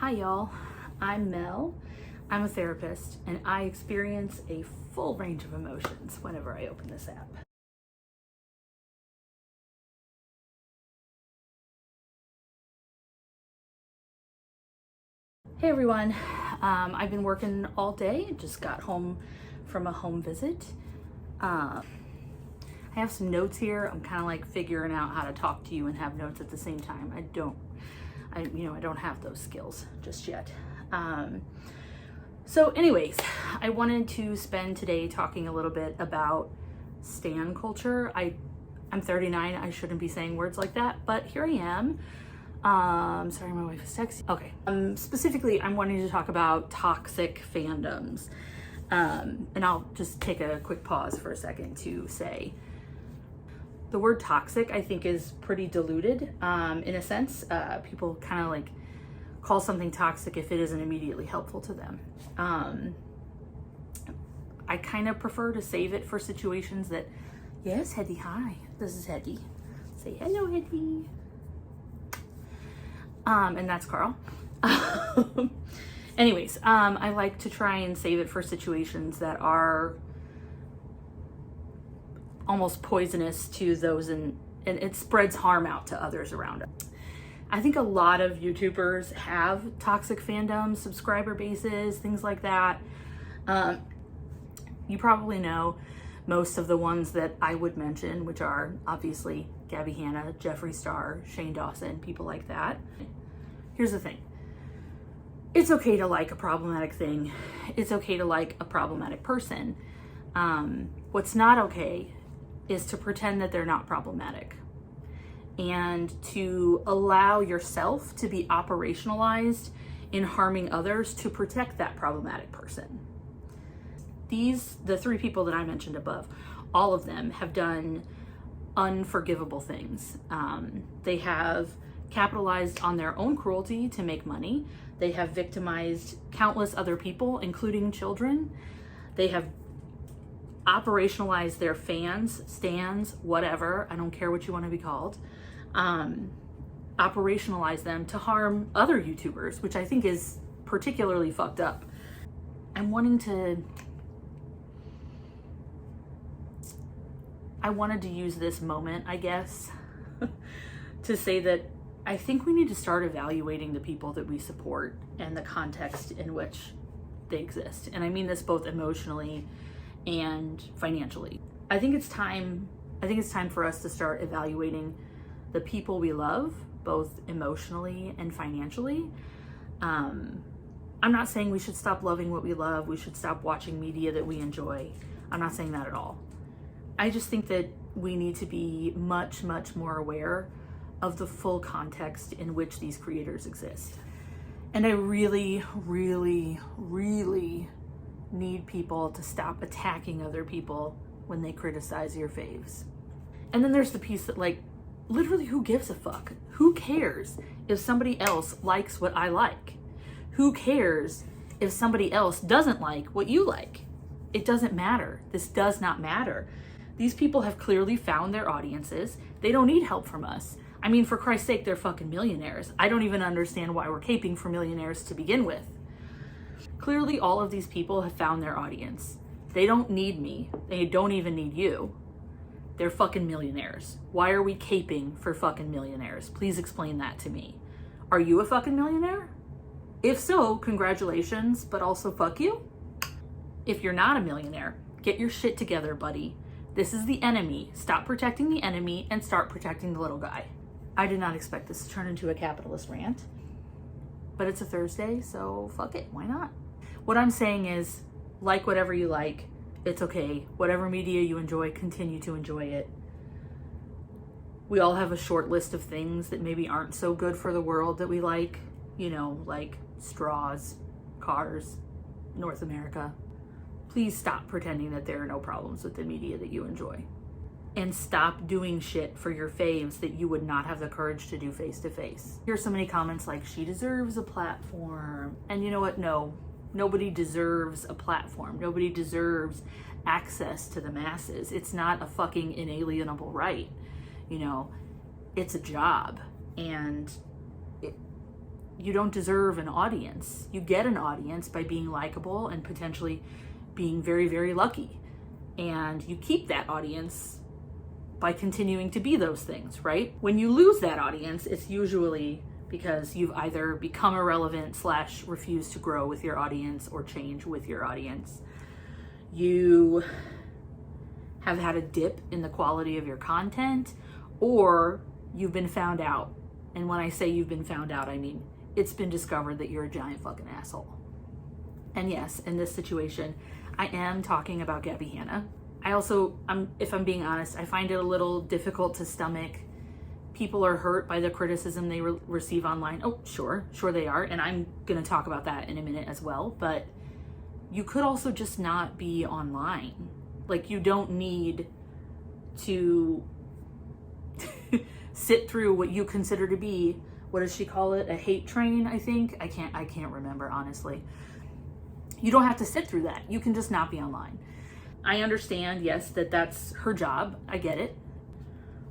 Hi y'all, I'm Mel. I'm a therapist and I experience a full range of emotions whenever I open this app. Hey everyone, I've been working all day, just got home from a home visit. I have some notes here. I'm kind of like figuring out how to talk to you and have notes at the same time. I don't have those skills just yet. So anyways, I wanted to spend today talking a little bit about stan culture. I'm 39, I shouldn't be saying words like that, but here I am. Sorry, my wife is texting. Okay. Specifically, I'm wanting to talk about toxic fandoms. And I'll just take a quick pause for a second to say the word toxic, I think, is pretty diluted, in a sense. People kind of like call something toxic if it isn't immediately helpful to them. I kind of prefer to save it for situations that, yes, Hetty, hi, this is Hetty. Say hello, Hetty. And that's Carl. Anyways, I like to try and save it for situations that are almost poisonous to those and it spreads harm out to others around us. I think a lot of YouTubers have toxic fandoms, subscriber bases, things like that. You probably know most of the ones that I would mention, which are obviously Gabbie Hanna, Jeffree Star, Shane Dawson, people like that. Here's the thing. It's okay to like a problematic thing. It's okay to like a problematic person. What's not okay is to pretend that they're not problematic and to allow yourself to be operationalized in harming others to protect that problematic person. The three people that I mentioned above, all of them have done unforgivable things. They have capitalized on their own cruelty to make money. They have victimized countless other people, including children. They have operationalized their fans, stans, whatever, I don't care what you want to be called, operationalize them to harm other YouTubers, which I think is particularly fucked up. I wanted to use this moment, I guess, to say that I think we need to start evaluating the people that we support and the context in which they exist. And I mean this both emotionally and financially. I think it's time for us to start evaluating the people we love, both emotionally and financially. I'm not saying we should stop loving what we love. We should stop watching media that we enjoy. I'm not saying that at all. I just think that we need to be much, much more aware of the full context in which these creators exist. And I really, really, really need people to stop attacking other people when they criticize your faves. And then there's the piece that, like, literally, who gives a fuck? Who cares if somebody else likes what I like? Who cares if somebody else doesn't like what you like? It doesn't matter. This does not matter. These people have clearly found their audiences. They don't need help from us. I mean, for Christ's sake, they're fucking millionaires. I don't even understand why we're caping for millionaires to begin with. Clearly, all of these people have found their audience. They don't need me. They don't even need you. They're fucking millionaires. Why are we caping for fucking millionaires? Please explain that to me. Are you a fucking millionaire? If so, congratulations, but also fuck you. If you're not a millionaire, get your shit together, buddy. This is the enemy. Stop protecting the enemy and start protecting the little guy. I did not expect this to turn into a capitalist rant, but it's a Thursday, so fuck it. Why not? What I'm saying is, like whatever you like. It's okay. Whatever media you enjoy, continue to enjoy it. We all have a short list of things that maybe aren't so good for the world that we like, like straws, cars, North America. Please stop pretending that there are no problems with the media that you enjoy. And stop doing shit for your faves that you would not have the courage to do face to face. Here's so many comments like, she deserves a platform. And you know what? No. Nobody deserves a platform. Nobody deserves access to the masses. It's not a fucking inalienable right. It's a job. And you don't deserve an audience. You get an audience by being likable and potentially being very, very lucky. And you keep that audience by continuing to be those things, right? When you lose that audience, it's usually because you've either become irrelevant / refuse to grow with your audience or change with your audience. You have had a dip in the quality of your content, or you've been found out. And when I say you've been found out, I mean it's been discovered that you're a giant fucking asshole. And yes, in this situation, I am talking about Gabbie Hanna. I also, if I'm being honest, I find it a little difficult to stomach. People are hurt by the criticism they receive online. Oh, sure they are. And I'm going to talk about that in a minute as well. But you could also just not be online. Like, you don't need to sit through what you consider to be, what does she call it? A hate train, I think. I can't remember, honestly. You don't have to sit through that. You can just not be online. I understand, yes, that's her job. I get it.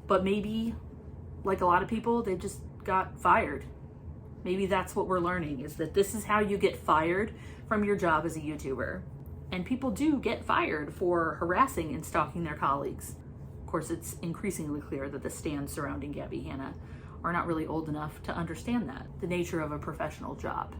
But maybe, like a lot of people, they just got fired. Maybe that's what we're learning, is that this is how you get fired from your job as a YouTuber. And people do get fired for harassing and stalking their colleagues. Of course, it's increasingly clear that the stands surrounding Gabbie Hanna are not really old enough to understand that, the nature of a professional job.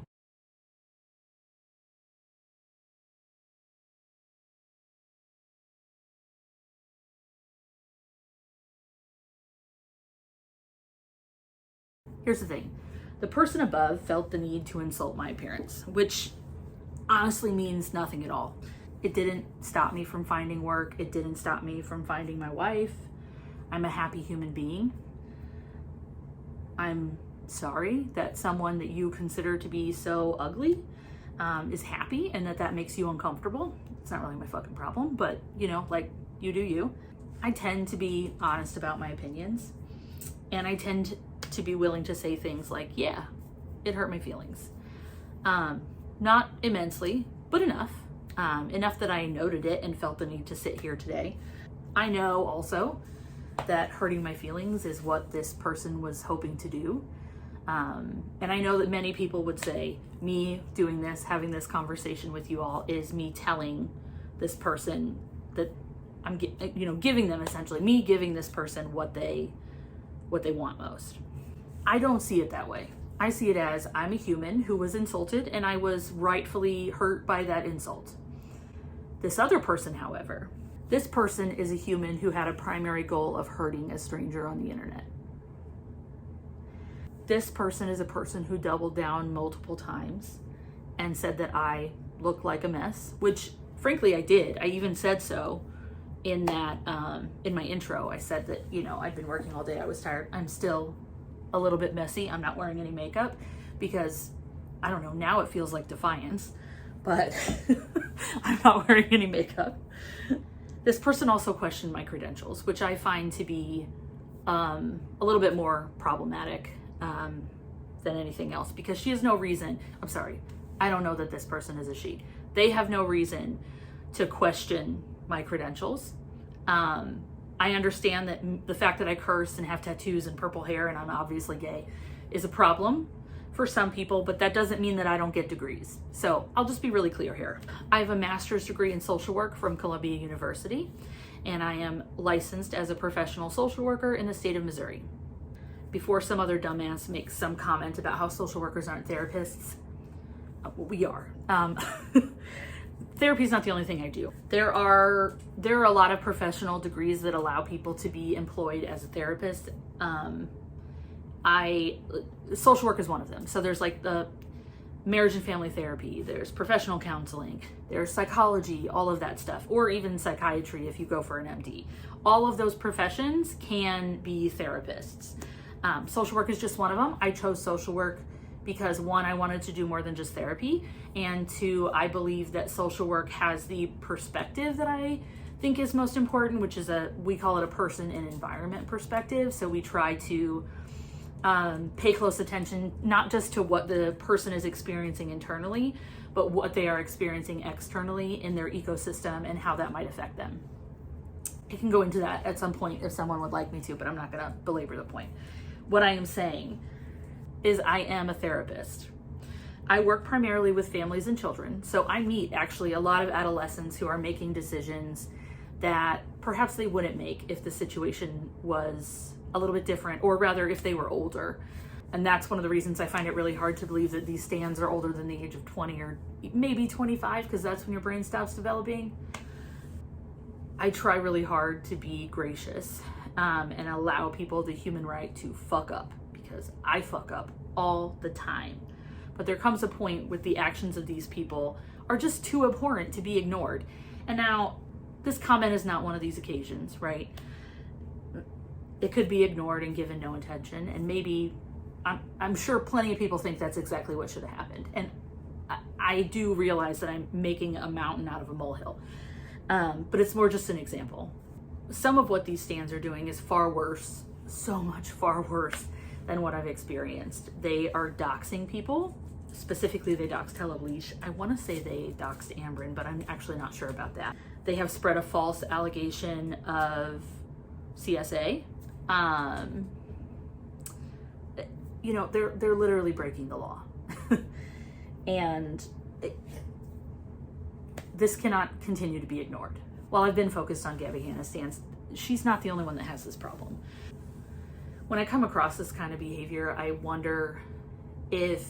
Here's the thing. The person above felt the need to insult my appearance, which honestly means nothing at all. It didn't stop me from finding work. It didn't stop me from finding my wife. I'm a happy human being. I'm sorry that someone that you consider to be so ugly is happy, and that makes you uncomfortable. It's not really my fucking problem, but like, you do you. I tend to be honest about my opinions, and I tend to be willing to say things like, yeah, it hurt my feelings. Not immensely, but enough. Enough that I noted it and felt the need to sit here today. I know also that hurting my feelings is what this person was hoping to do. And I know that many people would say me doing this, having this conversation with you all, is me telling this person that I'm, giving them, essentially me giving this person what they want most. I don't see it that way. I see it as I'm a human who was insulted and I was rightfully hurt by that insult. This other person, however, this person is a human who had a primary goal of hurting a stranger on the internet. This person is a person who doubled down multiple times and said that I looked like a mess, which frankly I did. I even said so in that, in my intro. I said that, I'd been working all day, I was tired. I'm still a little bit messy. I'm not wearing any makeup because, I don't know, now it feels like defiance, but I'm not wearing any makeup. This person also questioned my credentials, which I find to be a little bit more problematic than anything else, because she has no reason. I'm sorry, I don't know that this person is a she. They have no reason to question my credentials. I understand that the fact that I curse and have tattoos and purple hair and I'm obviously gay is a problem for some people, but that doesn't mean that I don't get degrees. So I'll just be really clear here. I have a master's degree in social work from Columbia University, and I am licensed as a professional social worker in the state of Missouri. Before some other dumbass makes some comment about how social workers aren't therapists, we are. Therapy is not the only thing I do. There are a lot of professional degrees that allow people to be employed as a therapist. Social work is one of them. So there's like the marriage and family therapy, there's professional counseling, there's psychology, all of that stuff, or even psychiatry if you go for an MD. All of those professions can be therapists. Social work is just one of them. I chose social work because, one, I wanted to do more than just therapy, and two, I believe that social work has the perspective that I think is most important, which is we call it a person and environment perspective. So we try to pay close attention, not just to what the person is experiencing internally, but what they are experiencing externally in their ecosystem and how that might affect them. I can go into that at some point if someone would like me to, but I'm not gonna belabor the point. What I am saying is I am a therapist. I work primarily with families and children, so I meet actually a lot of adolescents who are making decisions that perhaps they wouldn't make if the situation was a little bit different, or rather if they were older. And that's one of the reasons I find it really hard to believe that these stands are older than the age of 20 or maybe 25, because that's when your brain stops developing. I try really hard to be gracious and allow people the human right to fuck up, because I fuck up all the time. But there comes a point with the actions of these people are just too abhorrent to be ignored. And now, this comment is not one of these occasions, right? It could be ignored and given no attention, and maybe, I'm sure plenty of people think that's exactly what should have happened. And I do realize that I'm making a mountain out of a molehill. But it's more just an example. Some of what these stands are doing is far worse, so much far worse than what I've experienced. They are doxing people. Specifically, they doxed Hella Bleach. I want to say they doxed Ambrin, but I'm actually not sure about that. They have spread a false allegation of CSA. You know, they're literally breaking the law. And this cannot continue to be ignored. While I've been focused on Gabbie Hanna's stance, she's not the only one that has this problem. When I come across this kind of behavior, I wonder if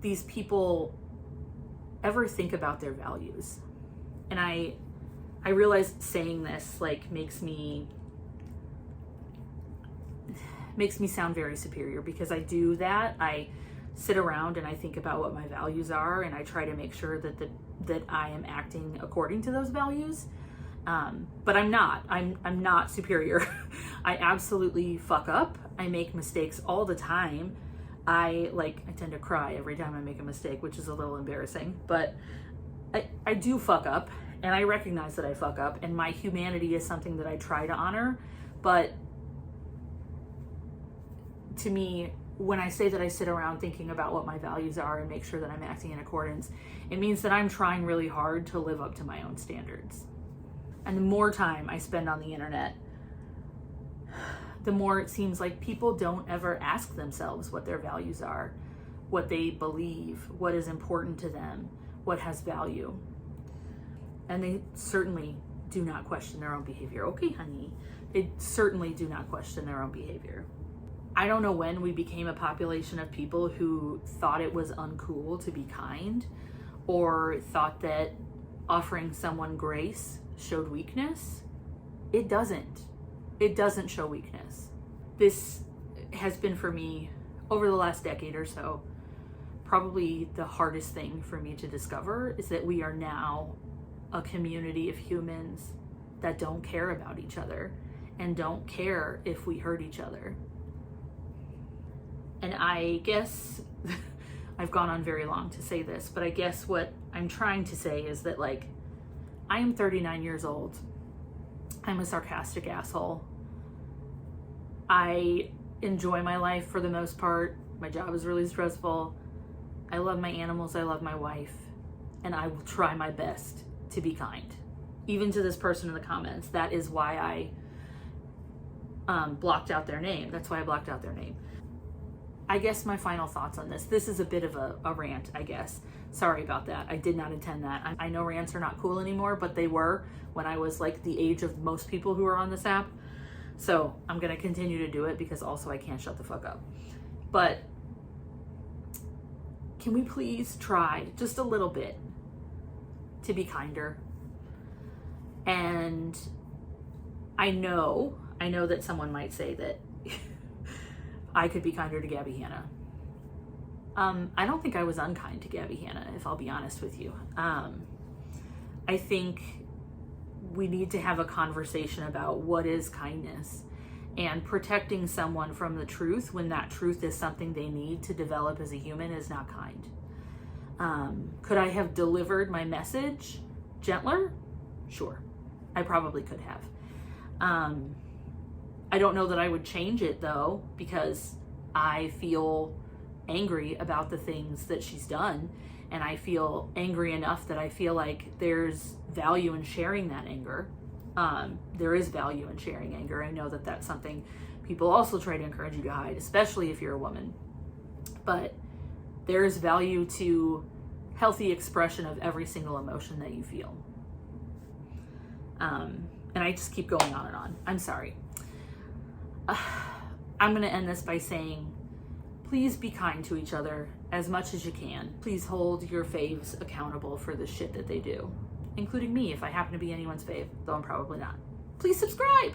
these people ever think about their values. And I realize saying this like makes me sound very superior, because I do that. I sit around and I think about what my values are, and I try to make sure that I am acting according to those values. But I'm not. I'm not superior. I absolutely fuck up. I make mistakes all the time. I tend to cry every time I make a mistake, which is a little embarrassing, but I do fuck up, and I recognize that I fuck up, and my humanity is something that I try to honor. But to me, when I say that I sit around thinking about what my values are and make sure that I'm acting in accordance, it means that I'm trying really hard to live up to my own standards. And the more time I spend on the internet, the more it seems like people don't ever ask themselves what their values are, what they believe, what is important to them, what has value. And they certainly do not question their own behavior. Okay, honey. They certainly do not question their own behavior. I don't know when we became a population of people who thought it was uncool to be kind, or thought that offering someone grace showed weakness. It doesn't. It doesn't show weakness. This has been, for me, over the last decade or so, probably the hardest thing for me to discover, is that we are now a community of humans that don't care about each other and don't care if we hurt each other. And I guess I've gone on very long to say this, but I guess what I'm trying to say is that, like, I am 39 years old. I'm a sarcastic asshole. I enjoy my life for the most part. My job is really stressful. I love my animals. I love my wife. And I will try my best to be kind. Even to this person in the comments. That is why I blocked out their name. That's why I blocked out their name. I guess my final thoughts on this. This is a bit of a rant, I guess. Sorry about that. I did not intend that. I know rants are not cool anymore, but they were when I was like the age of most people who are on this app. So I'm going to continue to do it, because also I can't shut the fuck up. But can we please try just a little bit to be kinder? And I know that someone might say that I could be kinder to Gabbie Hanna. I don't think I was unkind to Gabbie Hanna, if I'll be honest with you. I think we need to have a conversation about what is kindness, and protecting someone from the truth when that truth is something they need to develop as a human is not kind. Could I have delivered my message gentler? Sure, I probably could have. I don't know that I would change it though, because I feel angry about the things that she's done, and I feel angry enough that I feel like there's value in sharing that anger. There is value in sharing anger. I know that that's something people also try to encourage you to hide, especially if you're a woman. but there is value to healthy expression of every single emotion that you feel. And I just keep going on and on. I'm sorry. I'm going to end this by saying, please be kind to each other as much as you can. Please hold your faves accountable for the shit that they do, including me if I happen to be anyone's fave, though I'm probably not. Please subscribe.